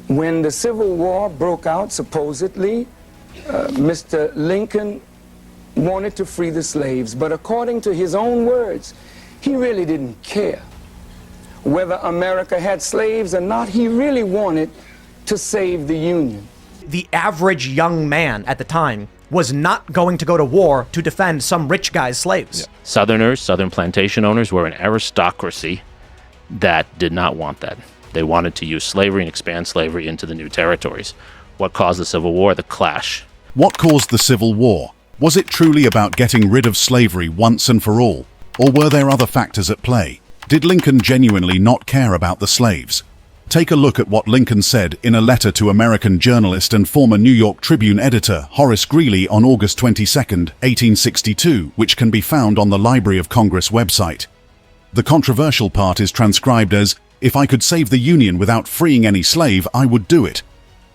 When the Civil War broke out, supposedly, Mr. Lincoln wanted to free the slaves, but according to his own words, he really didn't care whether America had slaves or not. He really wanted to save the Union. The average young man at the time was not going to go to war to defend some rich guy's slaves. Yeah. Southerners, Southern plantation owners, were an aristocracy that did not want that. They wanted to use slavery and expand slavery into the new territories. What caused the Civil War? The clash. What caused the Civil War? Was it truly about getting rid of slavery once and for all? Or were there other factors at play? Did Lincoln genuinely not care about the slaves? Take a look at what Lincoln said in a letter to American journalist and former New York Tribune editor Horace Greeley on August 22, 1862, which can be found on the Library of Congress website. The controversial part is transcribed as, "If I could save the Union without freeing any slave, I would do it."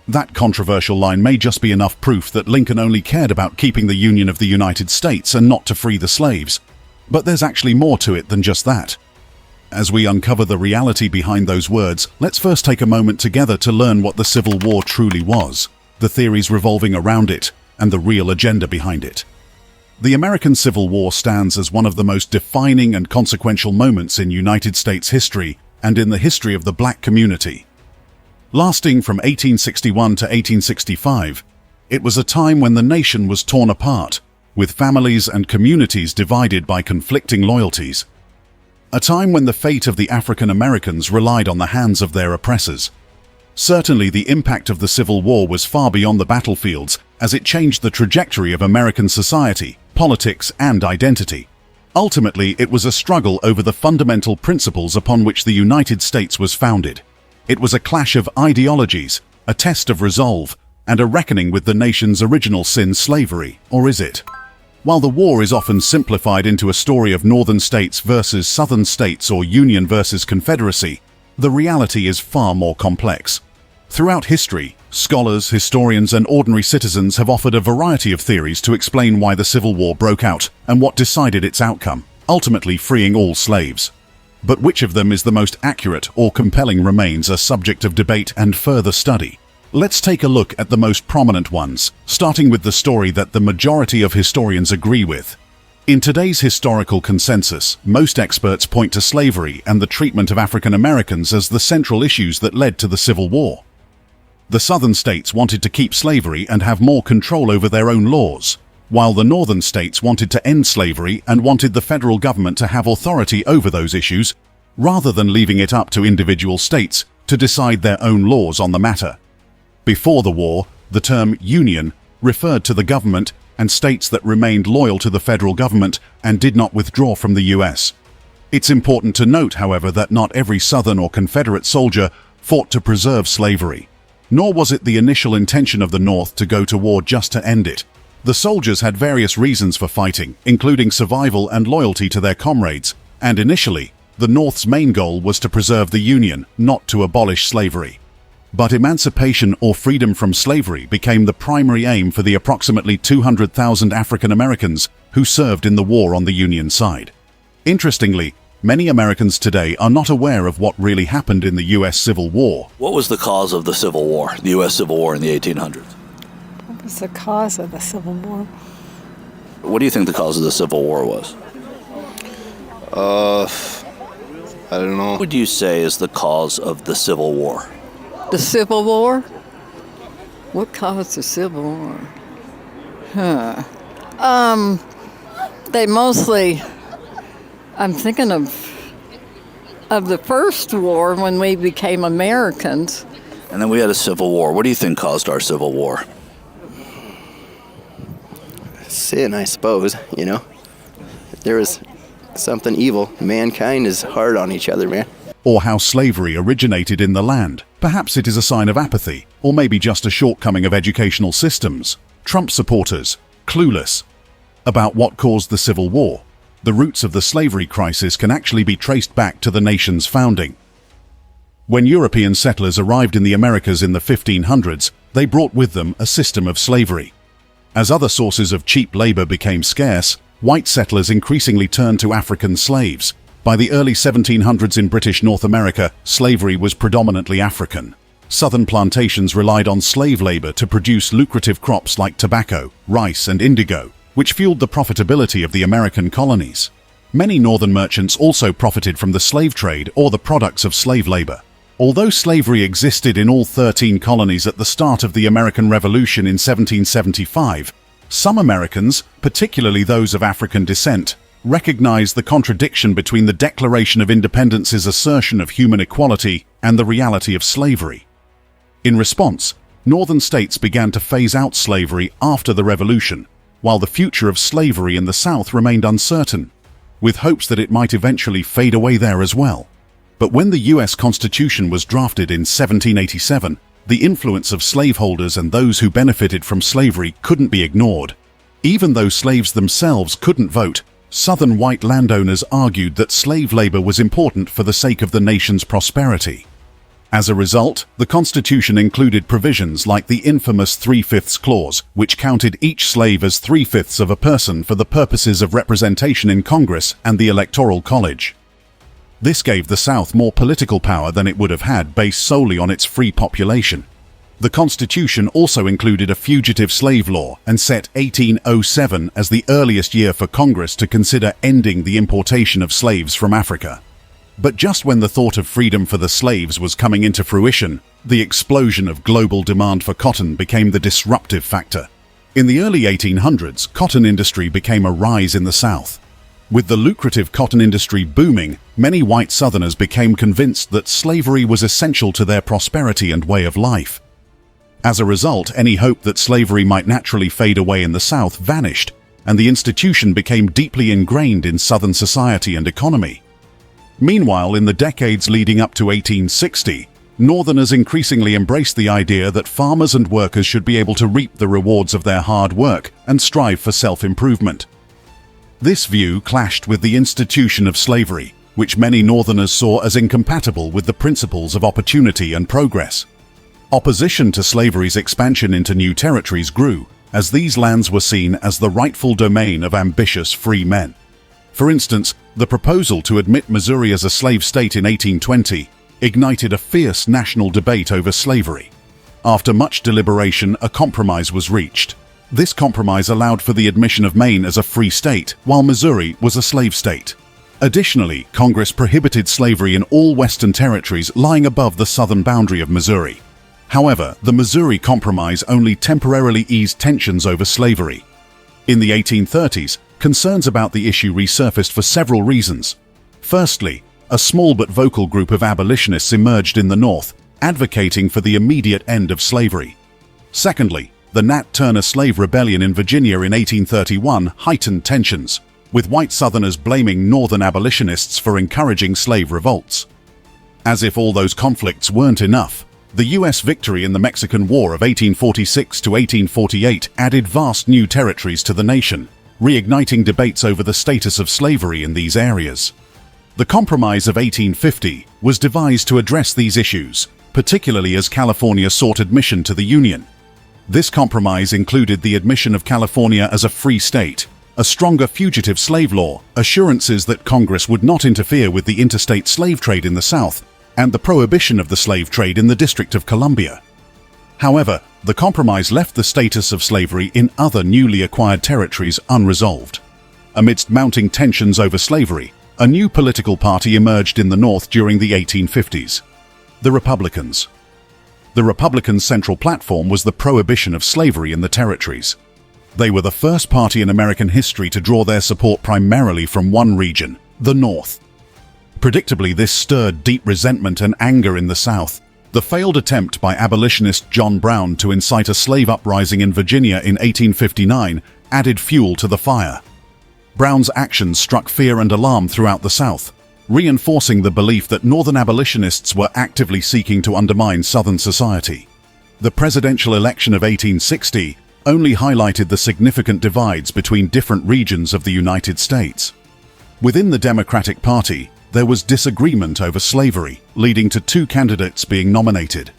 That controversial line may just be enough proof that Lincoln only cared about keeping the Union of the United States and not to free the slaves. But there's actually more to it than just that. As we uncover the reality behind those words, let's first take a moment together to learn what the Civil War truly was, the theories revolving around it, and the real agenda behind it. The American Civil War stands as one of the most defining and consequential moments in United States history and in the history of the black community. Lasting from 1861 to 1865, it was a time when the nation was torn apart, with families and communities divided by conflicting loyalties. A time when the fate of the African Americans relied on the hands of their oppressors. Certainly, the impact of the Civil War was far beyond the battlefields, as it changed the trajectory of American society, politics, and identity. Ultimately, it was a struggle over the fundamental principles upon which the United States was founded. It was a clash of ideologies, a test of resolve, and a reckoning with the nation's original sin, slavery, or is it? While the war is often simplified into a story of northern states versus southern states or Union versus Confederacy, the reality is far more complex. Throughout history, scholars, historians, and ordinary citizens have offered a variety of theories to explain why the Civil War broke out and what decided its outcome, ultimately freeing all slaves. But which of them is the most accurate or compelling remains a subject of debate and further study. Let's take a look at the most prominent ones, starting with the story that the majority of historians agree with. In today's historical consensus, most experts point to slavery and the treatment of African Americans as the central issues that led to the Civil War. The southern states wanted to keep slavery and have more control over their own laws, while the northern states wanted to end slavery and wanted the federal government to have authority over those issues, rather than leaving it up to individual states to decide their own laws on the matter. Before the war, the term Union referred to the government and states that remained loyal to the federal government and did not withdraw from the US. It's important to note, however, that not every Southern or Confederate soldier fought to preserve slavery, nor was it the initial intention of the North to go to war just to end it. The soldiers had various reasons for fighting, including survival and loyalty to their comrades, and initially, the North's main goal was to preserve the Union, not to abolish slavery. But emancipation or freedom from slavery became the primary aim for the approximately 200,000 African Americans who served in the war on the Union side. Interestingly, many Americans today are not aware of what really happened in the U.S. Civil War. What was the cause of the Civil War, the U.S. Civil War in the 1800s? What was the cause of the Civil War? What do you think the cause of the Civil War was? I don't know. What would you say is the cause of the Civil War? The Civil War? What caused the Civil War? They mostly, I'm thinking of the first war when we became Americans. And then we had a Civil War. What do you think caused our Civil War? Sin, I suppose, you know. There was something evil. Mankind is hard on each other, man. Or how slavery originated in the land. Perhaps it is a sign of apathy, or maybe just a shortcoming of educational systems. Trump supporters, clueless about what caused the Civil War. The roots of the slavery crisis can actually be traced back to the nation's founding. When European settlers arrived in the Americas in the 1500s, they brought with them a system of slavery. As other sources of cheap labor became scarce, white settlers increasingly turned to African slaves. By the early 1700s in British North America, slavery was predominantly African. Southern plantations relied on slave labor to produce lucrative crops like tobacco, rice, and indigo, which fueled the profitability of the American colonies. Many northern merchants also profited from the slave trade or the products of slave labor. Although slavery existed in all 13 colonies at the start of the American Revolution in 1775, some Americans, particularly those of African descent, recognized the contradiction between the Declaration of Independence's assertion of human equality and the reality of slavery. In response, northern states began to phase out slavery after the Revolution, while the future of slavery in the South remained uncertain, with hopes that it might eventually fade away there as well. But when the U.S. Constitution was drafted in 1787, the influence of slaveholders and those who benefited from slavery couldn't be ignored. Even though slaves themselves couldn't vote, Southern white landowners argued that slave labor was important for the sake of the nation's prosperity. As a result, the Constitution included provisions like the infamous 3/5 clause, which counted each slave as 3/5 of a person for the purposes of representation in Congress and the Electoral College. This gave the South more political power than it would have had based solely on its free population. The Constitution also included a fugitive slave law and set 1807 as the earliest year for Congress to consider ending the importation of slaves from Africa. But just when the thought of freedom for the slaves was coming into fruition, the explosion of global demand for cotton became the disruptive factor. In the early 1800s, cotton industry became a rise in the South. With the lucrative cotton industry booming, many white Southerners became convinced that slavery was essential to their prosperity and way of life. As a result, any hope that slavery might naturally fade away in the South vanished, and the institution became deeply ingrained in Southern society and economy. Meanwhile, in the decades leading up to 1860, Northerners increasingly embraced the idea that farmers and workers should be able to reap the rewards of their hard work and strive for self-improvement. This view clashed with the institution of slavery, which many Northerners saw as incompatible with the principles of opportunity and progress. Opposition to slavery's expansion into new territories grew, as these lands were seen as the rightful domain of ambitious free men. For instance, the proposal to admit Missouri as a slave state in 1820 ignited a fierce national debate over slavery. After much deliberation, a compromise was reached. This compromise allowed for the admission of Maine as a free state, while Missouri was a slave state. Additionally, Congress prohibited slavery in all western territories lying above the southern boundary of Missouri. However, the Missouri Compromise only temporarily eased tensions over slavery. In the 1830s, concerns about the issue resurfaced for several reasons. Firstly, a small but vocal group of abolitionists emerged in the North, advocating for the immediate end of slavery. Secondly, the Nat Turner Slave Rebellion in Virginia in 1831 heightened tensions, with white Southerners blaming Northern abolitionists for encouraging slave revolts. As if all those conflicts weren't enough, the U.S. victory in the Mexican War of 1846 to 1848 added vast new territories to the nation, reigniting debates over the status of slavery in these areas. The Compromise of 1850 was devised to address these issues, particularly as California sought admission to the Union. This compromise included the admission of California as a free state, a stronger fugitive slave law, assurances that Congress would not interfere with the interstate slave trade in the South, and the prohibition of the slave trade in the District of Columbia. However, the compromise left the status of slavery in other newly acquired territories unresolved. Amidst mounting tensions over slavery, a new political party emerged in the North during the 1850s: the Republicans. The Republicans' central platform was the prohibition of slavery in the territories. They were the first party in American history to draw their support primarily from one region, the North. Predictably, this stirred deep resentment and anger in the South. The failed attempt by abolitionist John Brown to incite a slave uprising in Virginia in 1859 added fuel to the fire. Brown's actions struck fear and alarm throughout the South, reinforcing the belief that Northern abolitionists were actively seeking to undermine Southern society. The presidential election of 1860 only highlighted the significant divides between different regions of the United States. Within the Democratic Party, there was disagreement over slavery, leading to two candidates being nominated.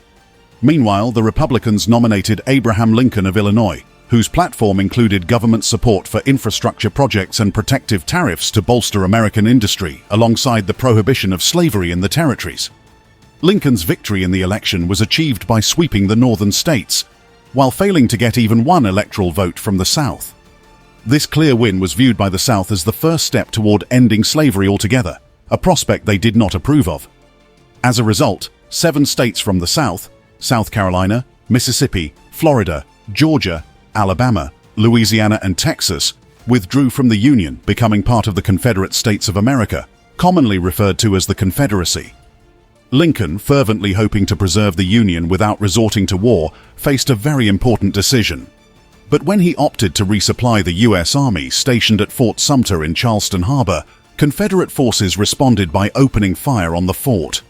Meanwhile, the Republicans nominated Abraham Lincoln of Illinois, whose platform included government support for infrastructure projects and protective tariffs to bolster American industry, alongside the prohibition of slavery in the territories. Lincoln's victory in the election was achieved by sweeping the northern states, while failing to get even one electoral vote from the South. This clear win was viewed by the South as the first step toward ending slavery altogether, a prospect they did not approve of. As a result, 7 states from the South, South Carolina, Mississippi, Florida, Georgia, Alabama, Louisiana, and Texas, withdrew from the Union, becoming part of the Confederate States of America, commonly referred to as the Confederacy. Lincoln, fervently hoping to preserve the Union without resorting to war, faced a very important decision. But when he opted to resupply the U.S. Army stationed at Fort Sumter in Charleston Harbor, Confederate forces responded by opening fire on the fort.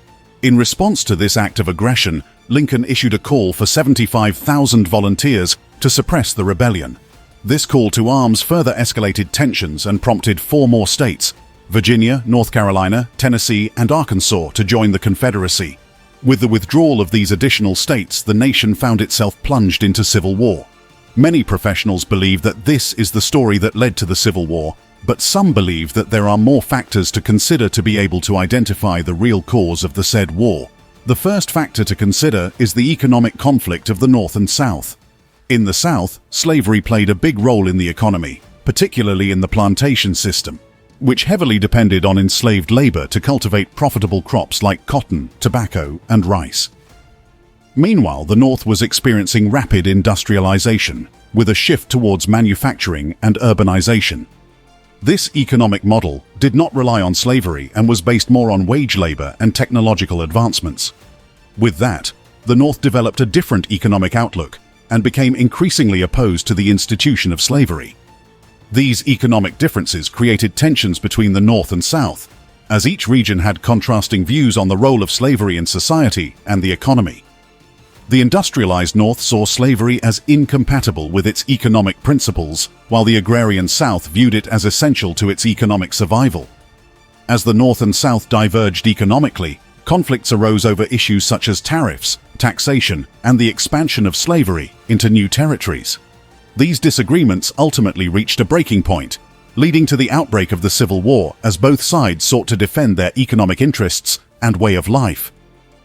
In response to this act of aggression, Lincoln issued a call for 75,000 volunteers to suppress the rebellion. This call to arms further escalated tensions and prompted 4 more states, Virginia, North Carolina, Tennessee, and Arkansas, to join the Confederacy. With the withdrawal of these additional states, the nation found itself plunged into civil war. Many professionals believe that this is the story that led to the Civil War, but some believe that there are more factors to consider to be able to identify the real cause of the said war. The first factor to consider is the economic conflict of the North and South. In the South, slavery played a big role in the economy, particularly in the plantation system, which heavily depended on enslaved labor to cultivate profitable crops like cotton, tobacco, and rice. Meanwhile, the North was experiencing rapid industrialization, with a shift towards manufacturing and urbanization. This economic model did not rely on slavery and was based more on wage labor and technological advancements. With that, the North developed a different economic outlook and became increasingly opposed to the institution of slavery. These economic differences created tensions between the North and South, as each region had contrasting views on the role of slavery in society and the economy. The industrialized North saw slavery as incompatible with its economic principles, while the agrarian South viewed it as essential to its economic survival. As the North and South diverged economically, conflicts arose over issues such as tariffs, taxation, and the expansion of slavery into new territories. These disagreements ultimately reached a breaking point, leading to the outbreak of the Civil War as both sides sought to defend their economic interests and way of life.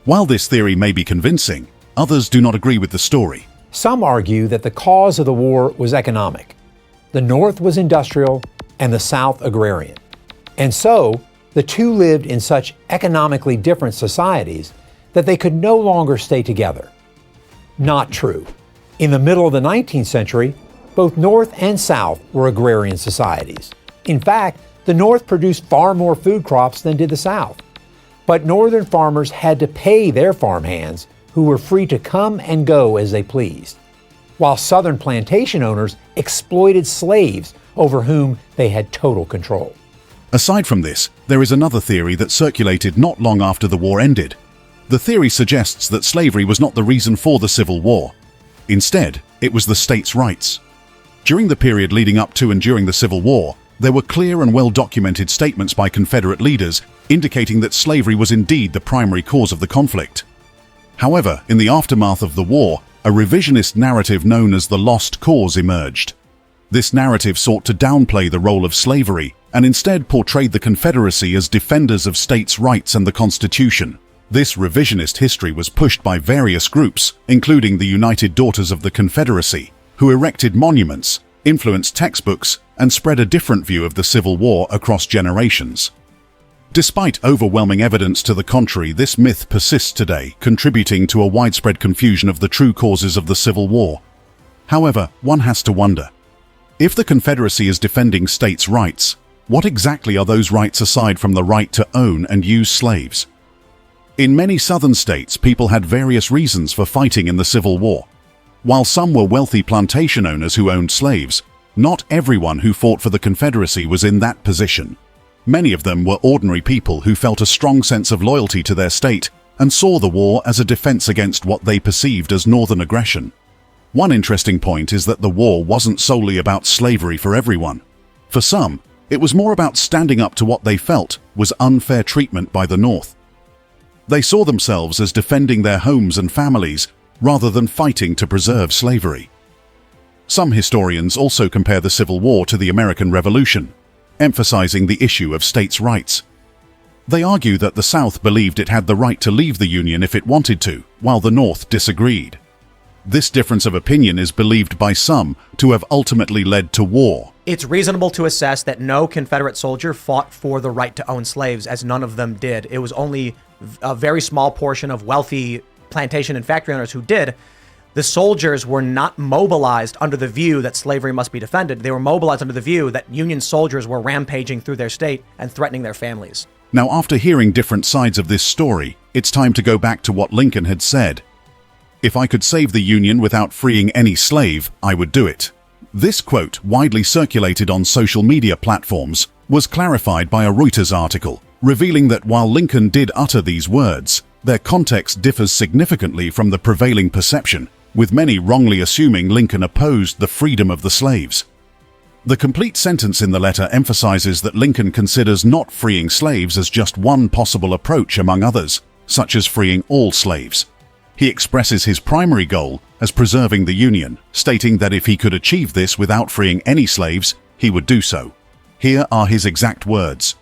While this theory may be convincing, others do not agree with the story. Some argue that the cause of the war was economic. The North was industrial and the South agrarian. And so, the two lived in such economically different societies that they could no longer stay together. Not true. In the middle of the 19th century, both North and South were agrarian societies. In fact, the North produced far more food crops than did the South. But Northern farmers had to pay their farmhands, who were free to come and go as they pleased, while Southern plantation owners exploited slaves over whom they had total control. Aside from this, there is another theory that circulated not long after the war ended. The theory suggests that slavery was not the reason for the Civil War. Instead, it was the states' rights. During the period leading up to and during the Civil War, there were clear and well-documented statements by Confederate leaders indicating that slavery was indeed the primary cause of the conflict. However, in the aftermath of the war, a revisionist narrative known as the Lost Cause emerged. This narrative sought to downplay the role of slavery and instead portrayed the Confederacy as defenders of states' rights and the Constitution. This revisionist history was pushed by various groups, including the United Daughters of the Confederacy, who erected monuments, influenced textbooks, and spread a different view of the Civil War across generations. Despite overwhelming evidence to the contrary, this myth persists today, contributing to a widespread confusion of the true causes of the Civil War. However, one has to wonder, if the Confederacy is defending states' rights, what exactly are those rights aside from the right to own and use slaves? In many southern states, people had various reasons for fighting in the Civil War. While some were wealthy plantation owners who owned slaves, not everyone who fought for the Confederacy was in that position. Many of them were ordinary people who felt a strong sense of loyalty to their state and saw the war as a defense against what they perceived as Northern aggression. One interesting point is that the war wasn't solely about slavery for everyone. For some, it was more about standing up to what they felt was unfair treatment by the North. They saw themselves as defending their homes and families rather than fighting to preserve slavery. Some historians also compare the Civil War to the American Revolution, emphasizing the issue of states' rights. They argue that the South believed it had the right to leave the Union if it wanted to, while the North disagreed. This difference of opinion is believed by some to have ultimately led to war. It's reasonable to assess that no Confederate soldier fought for the right to own slaves, as none of them did. It was only a very small portion of wealthy plantation and factory owners who did. The soldiers were not mobilized under the view that slavery must be defended. They were mobilized under the view that Union soldiers were rampaging through their state and threatening their families. Now, after hearing different sides of this story, it's time to go back to what Lincoln had said. "If I could save the Union without freeing any slave, I would do it." This quote, widely circulated on social media platforms, was clarified by a Reuters article, revealing that while Lincoln did utter these words, their context differs significantly from the prevailing perception, with many wrongly assuming Lincoln opposed the freedom of the slaves. The complete sentence in the letter emphasizes that Lincoln considers not freeing slaves as just one possible approach among others, such as freeing all slaves. He expresses his primary goal as preserving the Union, stating that if he could achieve this without freeing any slaves, he would do so. Here are his exact words.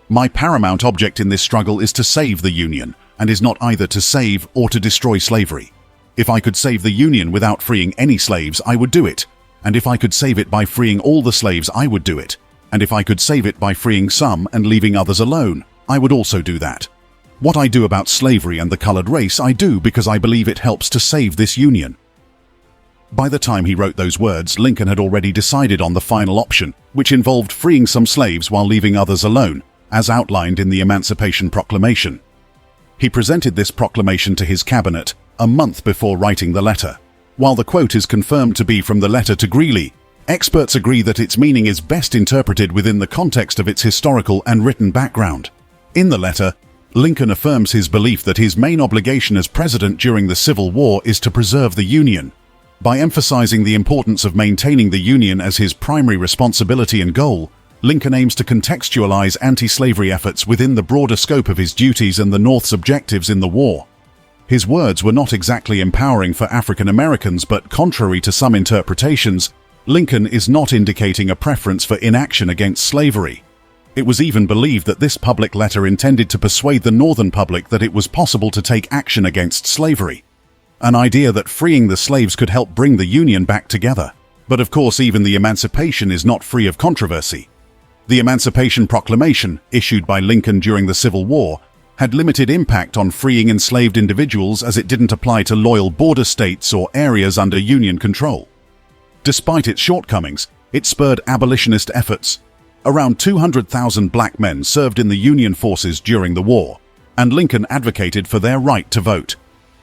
"My paramount object in this struggle is to save the Union, and is not either to save or to destroy slavery. If I could save the Union without freeing any slaves, I would do it. And if I could save it by freeing all the slaves, I would do it. And if I could save it by freeing some and leaving others alone, I would also do that. What I do about slavery and the colored race, I do because I believe it helps to save this Union." By the time he wrote those words, Lincoln had already decided on the final option, which involved freeing some slaves while leaving others alone, as outlined in the Emancipation Proclamation. He presented this proclamation to his cabinet a month before writing the letter. While the quote is confirmed to be from the letter to Greeley, experts agree that its meaning is best interpreted within the context of its historical and written background. In the letter, Lincoln affirms his belief that his main obligation as president during the Civil War is to preserve the Union. By emphasizing the importance of maintaining the Union as his primary responsibility and goal, Lincoln aims to contextualize anti-slavery efforts within the broader scope of his duties and the North's objectives in the war. His words were not exactly empowering for African Americans, but contrary to some interpretations, Lincoln is not indicating a preference for inaction against slavery. It was even believed that this public letter intended to persuade the Northern public that it was possible to take action against slavery, an idea that freeing the slaves could help bring the Union back together. But of course, even the Emancipation is not free of controversy. The Emancipation Proclamation, issued by Lincoln during the Civil War, had limited impact on freeing enslaved individuals as it didn't apply to loyal border states or areas under Union control. Despite its shortcomings, it spurred abolitionist efforts. Around 200,000 black men served in the Union forces during the war, and Lincoln advocated for their right to vote.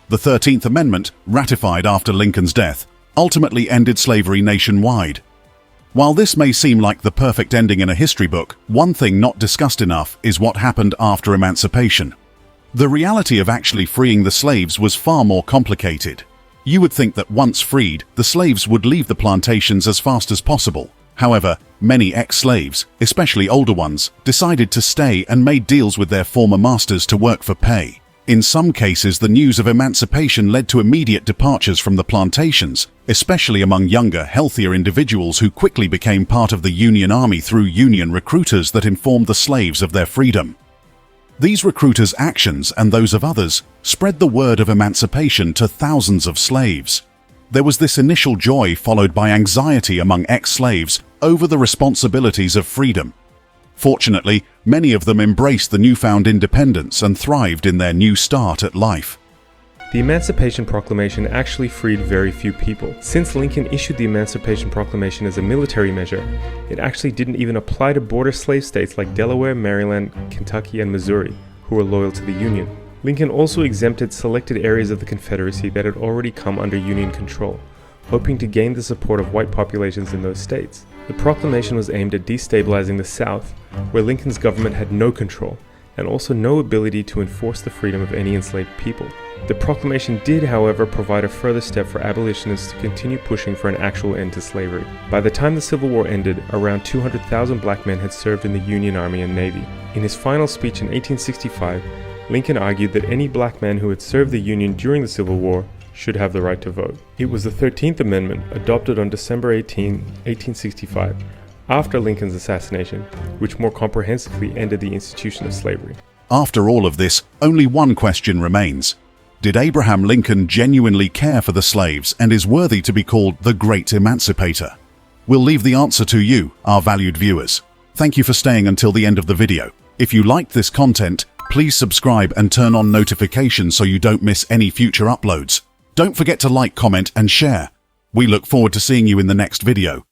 The 13th Amendment, ratified after Lincoln's death, ultimately ended slavery nationwide. While this may seem like the perfect ending in a history book, one thing not discussed enough is what happened after emancipation. The reality of actually freeing the slaves was far more complicated. You would think that once freed, the slaves would leave the plantations as fast as possible. However, many ex-slaves, especially older ones, decided to stay and made deals with their former masters to work for pay. In some cases, the news of emancipation led to immediate departures from the plantations, especially among younger, healthier individuals who quickly became part of the Union Army through Union recruiters that informed the slaves of their freedom. These recruiters' actions, and those of others, spread the word of emancipation to thousands of slaves. There was this initial joy followed by anxiety among ex-slaves over the responsibilities of freedom. Fortunately, many of them embraced the newfound independence and thrived in their new start at life. The Emancipation Proclamation actually freed very few people. Since Lincoln issued the Emancipation Proclamation as a military measure, it actually didn't even apply to border slave states like Delaware, Maryland, Kentucky, and Missouri, who were loyal to the Union. Lincoln also exempted selected areas of the Confederacy that had already come under Union control, hoping to gain the support of white populations in those states. The proclamation was aimed at destabilizing the South, where Lincoln's government had no control, and also no ability to enforce the freedom of any enslaved people. The proclamation did, however, provide a further step for abolitionists to continue pushing for an actual end to slavery. By the time the Civil War ended, around 200,000 black men had served in the Union Army and Navy. In his final speech in 1865, Lincoln argued that any black man who had served the Union during the Civil War should have the right to vote. It was the 13th Amendment, adopted on December 18, 1865, after Lincoln's assassination, which more comprehensively ended the institution of slavery. After all of this, only one question remains. Did Abraham Lincoln genuinely care for the slaves and is worthy to be called the Great Emancipator? We'll leave the answer to you, our valued viewers. Thank you for staying until the end of the video. If you liked this content, please subscribe and turn on notifications so you don't miss any future uploads. Don't forget to like, comment, and share. We look forward to seeing you in the next video.